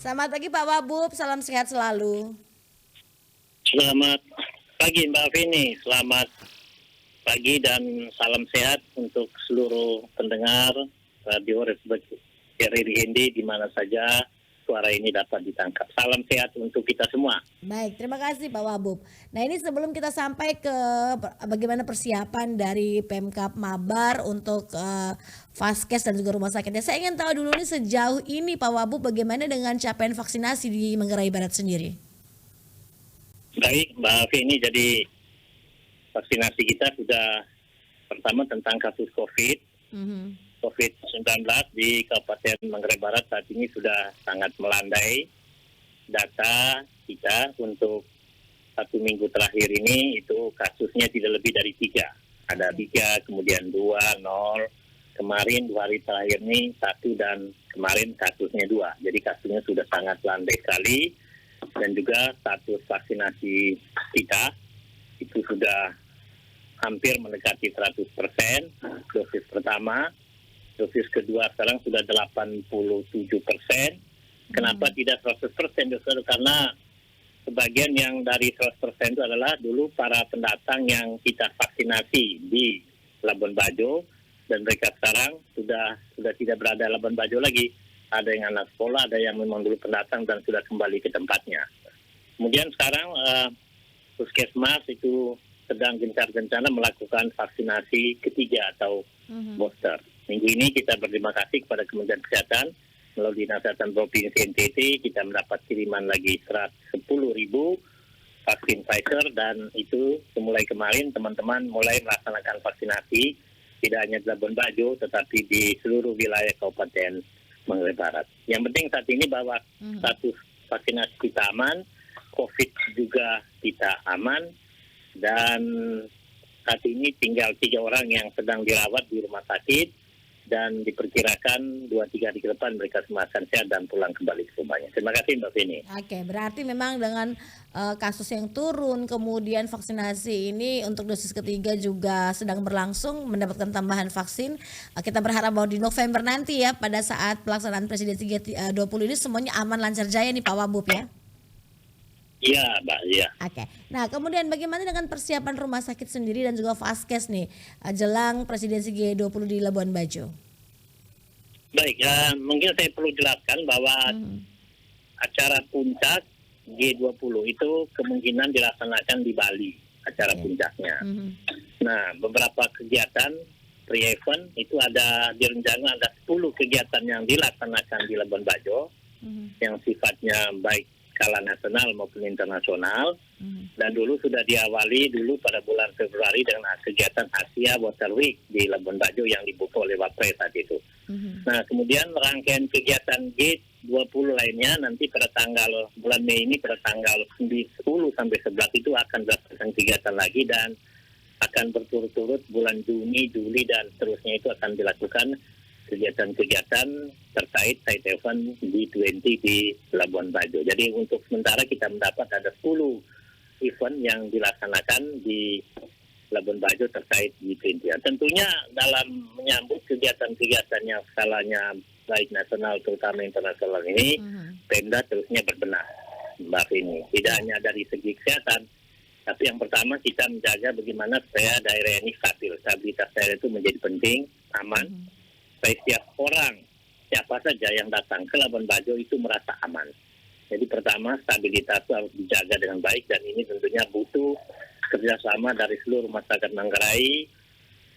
Selamat pagi Pak Wabub, salam sehat selalu. Selamat pagi Mbak Vini, selamat pagi dan salam sehat untuk seluruh pendengar Radio Republik Hindi di mana saja suara ini dapat ditangkap. Salam sehat untuk kita semua. Baik, terima kasih Pak Wabub. Nah ini sebelum kita sampai ke bagaimana persiapan dari Pemkab Mabar untuk Vaskes dan juga rumah sakitnya, saya ingin tahu dulu nih sejauh ini Pak Wabub bagaimana dengan capaian vaksinasi di Manggarai Barat sendiri? Baik Mbak Vini, jadi vaksinasi kita sudah pertama tentang kasus COVID-19 di Kabupaten Manggarai Barat saat ini sudah sangat melandai. Data kita untuk 1 minggu terakhir ini itu kasusnya tidak lebih dari 3. Ada 3, kemudian 2, 0. Kemarin 2 hari terakhir ini 1 dan kemarin kasusnya 2. Jadi kasusnya sudah sangat landai sekali. Dan juga status vaksinasi kita itu sudah hampir mendekati 100%. Dosis pertama, dosis kedua sekarang sudah 87%. Kenapa tidak 100%? Justru karena sebagian yang dari 100% itu adalah dulu para pendatang yang kita vaksinasi di Labuan Bajo dan mereka sekarang sudah tidak berada di Labuan Bajo lagi. Ada yang anak sekolah, ada yang memang dulu pendatang dan sudah kembali ke tempatnya. Kemudian sekarang Puskesmas itu sedang gencar-gencarnya melakukan vaksinasi ketiga atau booster. Minggu ini kita berterima kasih kepada Kementerian Kesehatan melalui Dinas Kesehatan Provinsi NTT kita mendapat kiriman lagi 10.000 vaksin Pfizer dan itu mulai kemarin teman-teman mulai melaksanakan vaksinasi tidak hanya di Labuan Bajo tetapi di seluruh wilayah Kabupaten Manggarai Barat. Yang penting saat ini bahwa status vaksinasi kita aman, COVID juga kita aman dan saat ini tinggal 3 orang yang sedang dirawat di rumah sakit dan diperkirakan 2-3 hari ke depan mereka semua akan sehat dan pulang kembali ke rumahnya. Terima kasih Mbak Vini. Oke, berarti memang dengan kasus yang turun, kemudian vaksinasi ini untuk dosis ketiga juga sedang berlangsung mendapatkan tambahan vaksin. Kita berharap bahwa di November nanti ya pada saat pelaksanaan presidensi G20 ini semuanya aman lancar jaya nih Pak Wabub ya. Iya, Mbak. Iya. Oke. Nah, kemudian bagaimana dengan persiapan rumah sakit sendiri dan juga Vaskes nih jelang presidensi G20 di Labuan Bajo? Baik, mungkin saya perlu jelaskan bahwa acara puncak G20 itu kemungkinan dilaksanakan di Bali, acara puncaknya. Nah, beberapa kegiatan pre-event itu ada direncanakan ada 10 kegiatan yang dilaksanakan di Labuan Bajo yang sifatnya baik skala nasional maupun internasional dan dulu sudah diawali dulu pada bulan Februari dengan kegiatan Asia Water Week di Labuan Bajo yang dibuka oleh Wapres saat itu. Nah kemudian rangkaian kegiatan G20 lainnya nanti pada tanggal bulan Mei ini pada tanggal 10 sampai 11 itu akan dilaksanakan kegiatan lagi dan akan berturut-turut bulan Juni, Juli dan seterusnya itu akan dilakukan kegiatan-kegiatan terkait side event G20 di Labuan Bajo. Jadi untuk sementara kita mendapat ada 10 event yang dilaksanakan di Labuan Bajo terkait G20. Tentunya dalam menyambut kegiatan-kegiatan yang skalanya baik nasional terutama internasional ini, Pemda terusnya berbenah, Mbak Vini. Tidak hanya dari segi kesehatan, tapi yang pertama kita menjaga bagaimana supaya daerah ini stabil. Stabilitas daerah itu menjadi penting, aman. Setiap orang, siapa saja yang datang ke Labuan Bajo itu merasa aman. Jadi pertama stabilitas harus dijaga dengan baik dan ini tentunya butuh kerjasama dari seluruh masyarakat Manggarai,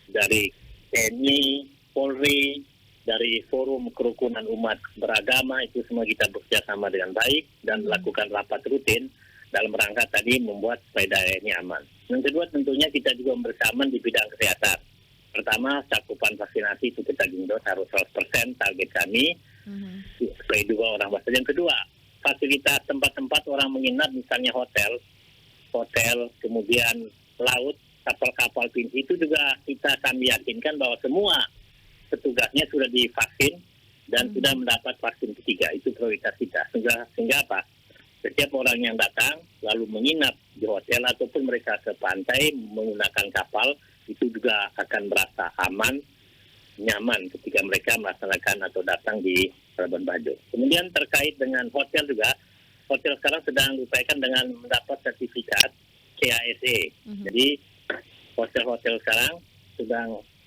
dari TNI, Polri, dari Forum Kerukunan Umat Beragama itu semua kita bekerjasama dengan baik dan melakukan rapat rutin dalam rangka tadi membuat supaya daerah ini aman. Yang kedua tentunya kita juga bersama di bidang kesehatan. Pertama, cakupan vaksinasi itu kita genjot harus 100% target kami. Supaya juga orang bahasa. Yang kedua, fasilitas tempat-tempat orang menginap misalnya hotel, kemudian laut, kapal-kapal pintu itu juga kita kami yakinkan bahwa semua petugasnya sudah divaksin dan sudah mendapat vaksin ketiga. Itu prioritas kita. Sehingga apa? Setiap orang yang datang lalu menginap di hotel ataupun mereka ke pantai menggunakan kapal itu juga akan merasa aman, nyaman ketika mereka melaksanakan atau datang di Labuan Bajo. Kemudian terkait dengan hotel juga, hotel sekarang sedang diupayakan dengan mendapat sertifikat CASE. Jadi hotel-hotel sekarang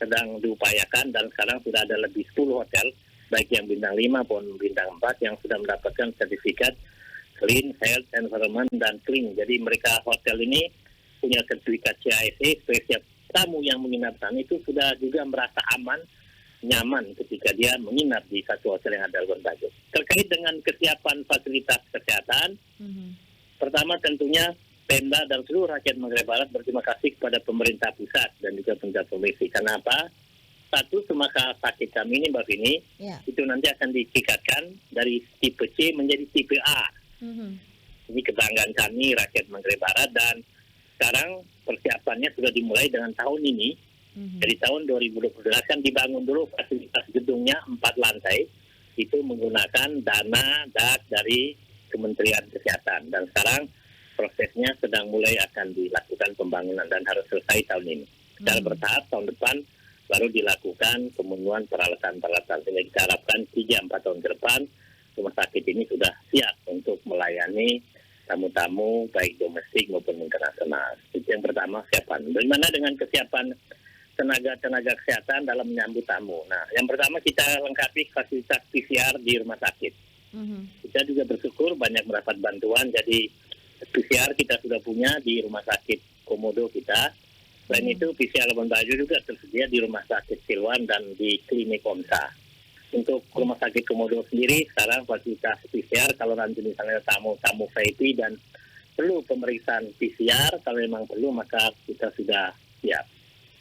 sedang diupayakan dan sekarang sudah ada lebih 10 hotel baik yang bintang 5 maupun bintang 4 yang sudah mendapatkan sertifikat Clean, Health, Environment, dan Clean. Jadi mereka hotel ini punya sertifikat CASE, setiap tamu yang menginap sana itu sudah juga merasa aman, nyaman ketika dia menginap di satu hotel yang ada di Labuan Bajo. Terkait dengan kesiapan fasilitas kesehatan, pertama tentunya Pemda dan seluruh rakyat Manggarai Barat berterima kasih kepada pemerintah pusat dan juga pemerintah provinsi. Kenapa? Satu, semua sakit kami ini, Mbak Vini, itu nanti akan ditingkatkan dari tipe C menjadi tipe A. Ini kebanggaan kami rakyat Manggarai Barat, dan sekarang persiapannya sudah dimulai dengan tahun ini. Dari tahun 2012 kan dibangun dulu fasilitas gedungnya 4 lantai, itu menggunakan dana DAK dari Kementerian Kesehatan, dan sekarang prosesnya sedang mulai akan dilakukan pembangunan dan harus selesai tahun ini. Secara bertahap tahun depan baru dilakukan pemenuhan peralatan-peralatan. Sehingga kita harapkan 3-4 tahun ke depan rumah sakit ini sudah siap untuk melayani tamu-tamu baik domestik maupun internasional. Itu yang pertama, kesiapan. Bagaimana dengan kesiapan tenaga kesehatan dalam menyambut tamu? Nah, yang pertama kita lengkapi fasilitas PCR di rumah sakit. Kita juga bersyukur banyak mendapat bantuan, jadi PCR kita sudah punya di rumah sakit Komodo kita. Selain itu PCR Labuan Bajo juga tersedia di rumah sakit Silwan dan di klinik Komsa. Untuk rumah sakit Komodo sendiri sekarang fasilitas PCR kalau nanti misalnya tamu VIP dan perlu pemeriksaan PCR, kalau memang perlu maka kita sudah siap.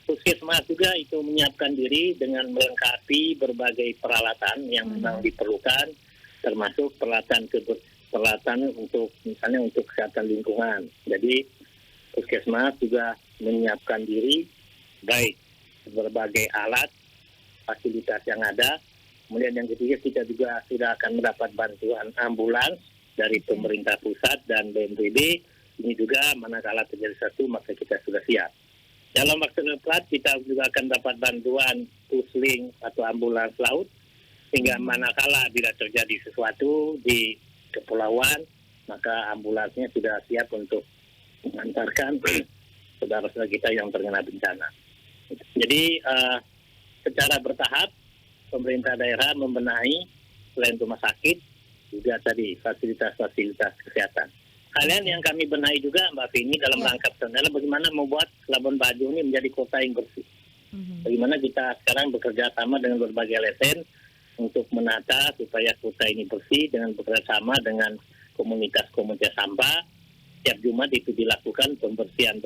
Puskesmas juga itu menyiapkan diri dengan melengkapi berbagai peralatan yang memang diperlukan, termasuk peralatan untuk misalnya untuk kesehatan lingkungan. Jadi puskesmas juga menyiapkan diri baik berbagai alat, fasilitas yang ada. Kemudian yang ketiga kita juga sudah akan mendapat bantuan ambulans dari pemerintah pusat dan BNPB. Ini juga manakala terjadi sesuatu maka kita sudah siap. Dalam waktu dekat kita juga akan dapat bantuan pusling atau ambulans laut, sehingga manakala bila terjadi sesuatu di kepulauan, maka ambulansnya sudah siap untuk mengantarkan saudara-saudara kita yang terkena bencana. Jadi secara bertahap pemerintah daerah membenahi selain rumah sakit juga tadi fasilitas-fasilitas kesehatan. Hal yang kami benahi juga Mbak Vini dalam rangka adalah bagaimana membuat Labuan Bajo ini menjadi kota yang bersih. Bagaimana kita sekarang bekerja sama dengan berbagai LSM untuk menata supaya kota ini bersih dengan bekerjasama dengan komunitas-komunitas sampah. Setiap Jumat itu dilakukan pembersihan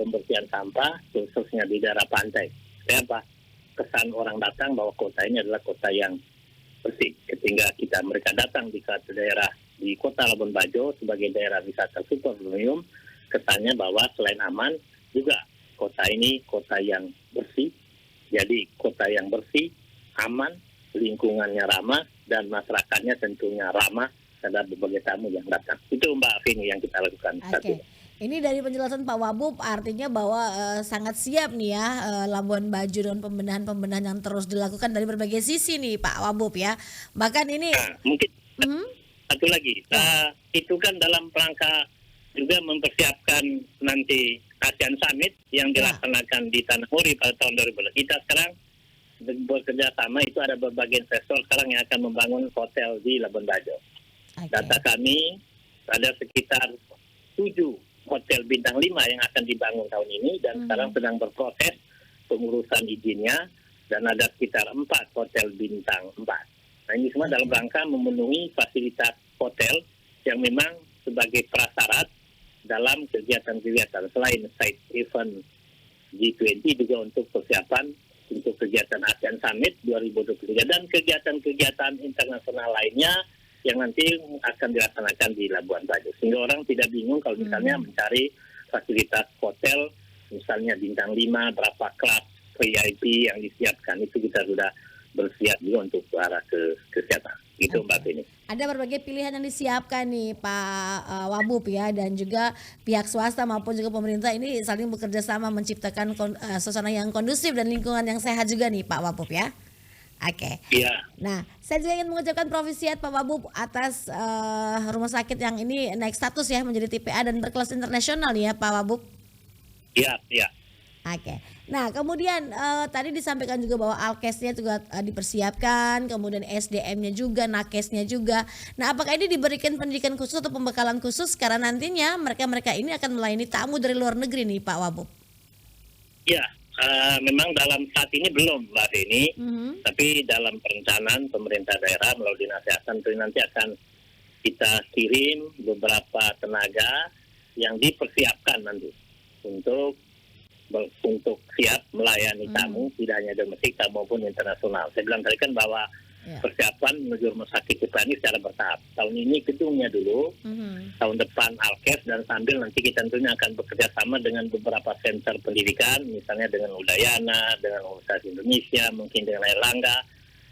sampah khususnya di daerah pantai. Supaya kesan orang datang bahwa kota ini adalah kota yang bersih. Ketika mereka datang di satu daerah di kota Labuan Bajo sebagai daerah wisata super premium, kesannya bahwa selain aman juga kota ini kota yang bersih. Jadi kota yang bersih, aman, lingkungannya ramah, dan masyarakatnya tentunya ramah terhadap berbagai tamu yang datang. Itu Mbak Vini yang kita lakukan. Oke. Ini dari penjelasan Pak Wabub artinya bahwa sangat siap nih ya Labuan Bajo dengan pembenahan yang terus dilakukan dari berbagai sisi nih Pak Wabub ya. Bahkan ini mungkin satu lagi, itu kan dalam rangka juga mempersiapkan nanti ASEAN Summit yang dilaksanakan di Tanah Huri pada tahun 2012. Kita sekarang bekerja sama, itu ada berbagai investor sekarang yang akan membangun hotel di Labuan Bajo. Data kami ada sekitar 7 hotel bintang 5 yang akan dibangun tahun ini dan sekarang sedang berproses pengurusan izinnya, dan ada sekitar 4 hotel bintang 4. Nah ini semua dalam rangka memenuhi fasilitas hotel yang memang sebagai prasyarat dalam kegiatan-kegiatan selain side event G20 juga untuk persiapan untuk kegiatan ASEAN Summit 2023 dan kegiatan-kegiatan internasional lainnya yang nanti akan dilaksanakan di Labuan Bajo. Sehingga orang tidak bingung kalau misalnya mencari fasilitas hotel, misalnya bintang 5, berapa kelas VIP yang disiapkan, itu kita sudah bersiap juga untuk ke arah kesehatan. Itu Mbak Tini. Ada berbagai pilihan yang disiapkan nih Pak Wabub ya, dan juga pihak swasta maupun juga pemerintah ini saling bekerja sama menciptakan suasana yang kondusif dan lingkungan yang sehat juga nih Pak Wabub ya. Oke. Iya, Nah, saya juga ingin mengucapkan provisiat Pak Wabub atas rumah sakit yang ini naik status ya menjadi TPA dan berkelas internasional nih ya Pak Wabub. iya, iya. Oke. Nah, kemudian tadi disampaikan juga bahwa alkesnya juga dipersiapkan, kemudian SDM-nya juga, nakesnya juga. Nah, apakah ini diberikan pendidikan khusus atau pembekalan khusus karena nantinya mereka-mereka ini akan melayani tamu dari luar negeri nih Pak Wabub? Iya, memang dalam saat ini belum, Mbak Feni. Mhm. Tapi dalam perencanaan pemerintah daerah melalui dinas kesehatan itu nanti akan kita kirim beberapa tenaga yang dipersiapkan nanti untuk siap melayani tamu, tidak hanya domestik maupun internasional. Saya bilang tadi kan bahwa Ya. persiapan menuju rumah sakit kita ini secara bertahap. Tahun ini gedungnya dulu, Mhm. tahun depan Alkes, dan sambil nanti kita tentunya akan bekerja sama dengan beberapa center pendidikan, misalnya dengan Udayana, dengan Universitas Indonesia, mungkin dengan Airlangga.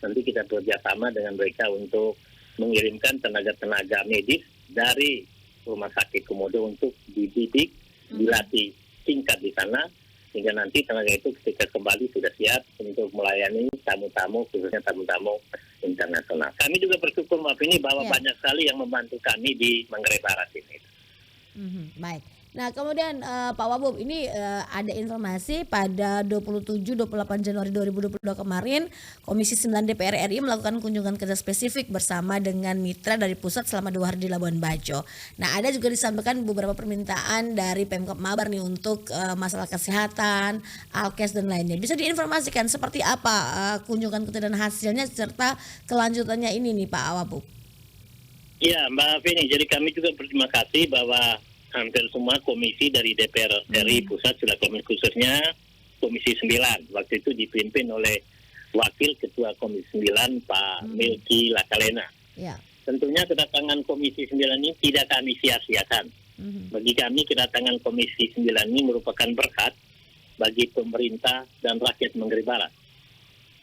Nanti kita bekerja sama dengan mereka untuk mengirimkan tenaga-tenaga medis dari Rumah Sakit Komodo untuk dididik, dilatih tingkat di sana, sehingga nanti tenaga itu ketika kembali sudah siap untuk melayani tamu-tamu, khususnya tamu-tamu internasional. Kami juga bersyukur Mbak Feni bahwa Ya. banyak sekali yang membantu kami di Manggarai Barat ini. Mhm, baik. Nah, kemudian Pak Wabub ini ada informasi pada 27-28 Januari 2022 kemarin Komisi 9 DPR RI melakukan kunjungan kerja spesifik bersama dengan mitra dari pusat selama 2 hari di Labuan Bajo. Nah, ada juga disampaikan beberapa permintaan dari Pemkab Mabar nih untuk masalah kesehatan, alkes dan lainnya. Bisa diinformasikan seperti apa kunjungan kerja dan hasilnya serta kelanjutannya ini nih Pak Wabub? Iya Mbak Feni, jadi kami juga berterima kasih bahwa hampir semua komisi dari DPR RI pusat sudah komisi khususnya Komisi 9. Waktu itu dipimpin oleh Wakil Ketua Komisi 9 Pak Milky Lakalena. Ya. Tentunya kedatangan Komisi 9 ini tidak kami sia-siakan. Mhm. Bagi kami kedatangan Komisi 9 ini merupakan berkat bagi pemerintah dan rakyat Manggarai Barat.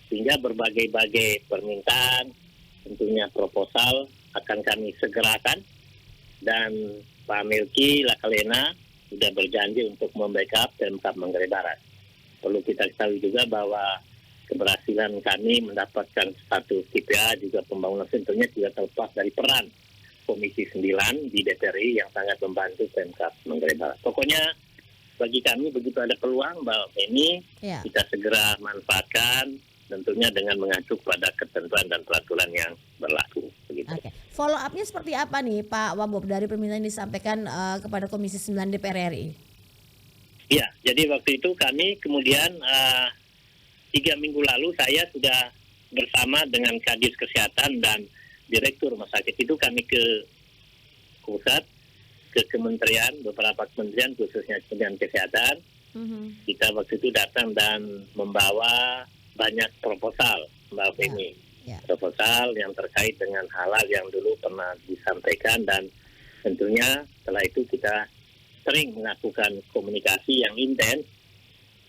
Sehingga berbagai-bagai permintaan, tentunya proposal akan kami segerakan, dan Pak Milky Lakalena sudah berjanji untuk membackup Pemkab Manggarai Barat. Perlu kita ketahui juga bahwa keberhasilan kami mendapatkan status TPA juga pembangunan tentunya tidak terlepas dari peran Komisi 9 di DPR RI yang sangat membantu Pemkab Manggarai Barat. Pokoknya bagi kami begitu ada peluang Mbak Feni, Ya. kita segera manfaatkan, tentunya dengan mengacu pada ketentuan dan peraturan yang berlaku. Begitu. Oke, follow up-nya seperti apa nih Pak Wabub dari permintaan yang disampaikan kepada Komisi 9 DPR RI? Ya, jadi waktu itu kami kemudian 3 minggu lalu saya sudah bersama dengan Kadis Kesehatan dan Direktur Rumah Sakit itu kami ke pusat, ke kementerian, beberapa kementerian khususnya Kementerian Kesehatan. Mhm. Kita waktu itu datang dan membawa banyak proposal Mbak Feni. Ya. Proposal yang terkait dengan hal-hal yang dulu pernah disampaikan, dan tentunya setelah itu kita sering melakukan komunikasi yang intens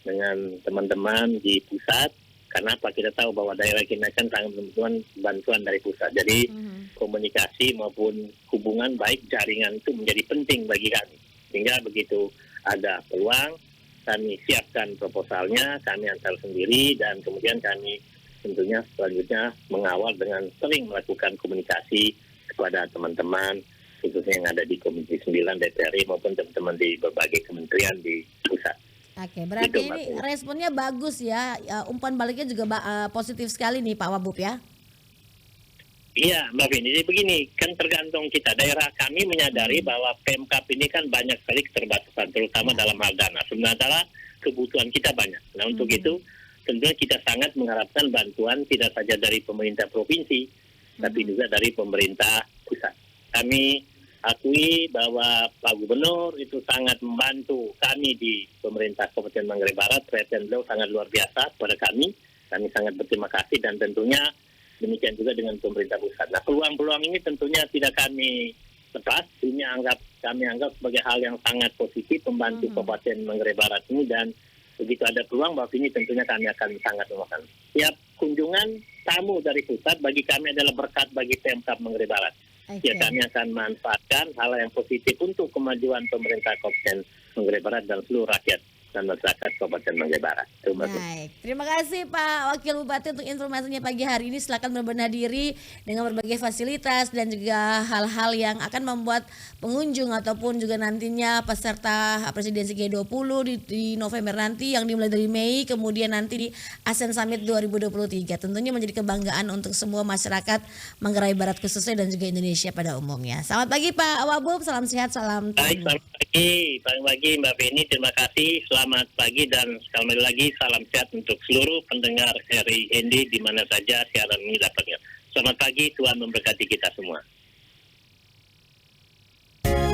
dengan teman-teman di pusat. Karena apa, kita tahu bahwa daerah kita kan sangat membutuhkan bantuan dari pusat. Jadi komunikasi maupun hubungan baik jaringan itu menjadi penting bagi kami. Sehingga begitu ada peluang, kami siapkan proposalnya, kami antar sendiri, dan kemudian kami tentunya selanjutnya mengawal dengan sering melakukan komunikasi kepada teman-teman khususnya yang ada di Komisi 9 DPR RI maupun teman-teman di berbagai kementerian di pusat. Oke, berarti Itu, ini Mbak. responnya bagus ya. Umpan baliknya juga positif sekali nih Pak Wabub ya. Iya, Mbak Vini. Jadi begini, kan tergantung kita. Daerah kami menyadari bahwa Pemkab ini kan banyak sekali keterbatasan, terutama dalam hal dana. Sementara kebutuhan kita banyak. Nah, untuk itu tentunya kita sangat mengharapkan bantuan tidak saja dari pemerintah provinsi, tapi juga dari pemerintah pusat. Kami akui bahwa Pak Gubernur itu sangat membantu kami di pemerintah Kabupaten Manggarai Barat. Perhatian beliau sangat luar biasa kepada kami. Kami sangat berterima kasih, dan tentunya demikian juga dengan pemerintah pusat. Nah, peluang-peluang ini tentunya tidak kami lepas. Ini kami anggap sebagai hal yang sangat positif membantu Kabupaten Manggarai Barat ini, dan begitu ada peluang bahwa ini tentunya kami akan sangat memakan. Setiap kunjungan tamu dari pusat bagi kami adalah berkat bagi Pemkab Manggarai Barat. Ya, kami akan manfaatkan hal yang positif untuk kemajuan pemerintah Kabupaten Manggarai Barat dan seluruh rakyat dan masyarakat Kabupaten Manggarai Barat. Terima kasih. Baik, terima kasih Pak Wakil Bupati untuk informasinya pagi hari ini. Silakan berbenah diri dengan berbagai fasilitas dan juga hal-hal yang akan membuat pengunjung ataupun juga nantinya peserta presidensi G20 di November nanti yang dimulai dari Mei, kemudian nanti di ASEAN Summit 2023. Tentunya menjadi kebanggaan untuk semua masyarakat Manggarai Barat khususnya dan juga Indonesia pada umumnya. Selamat pagi Pak Wabub, salam sehat, salam Baik, tangguh. selamat pagi Mbak Feni, terima kasih. Selamat pagi dan sekali lagi salam sehat untuk seluruh pendengar RI Hendi di mana saja siaran ini dapatnya. Selamat pagi, Tuhan memberkati kita semua.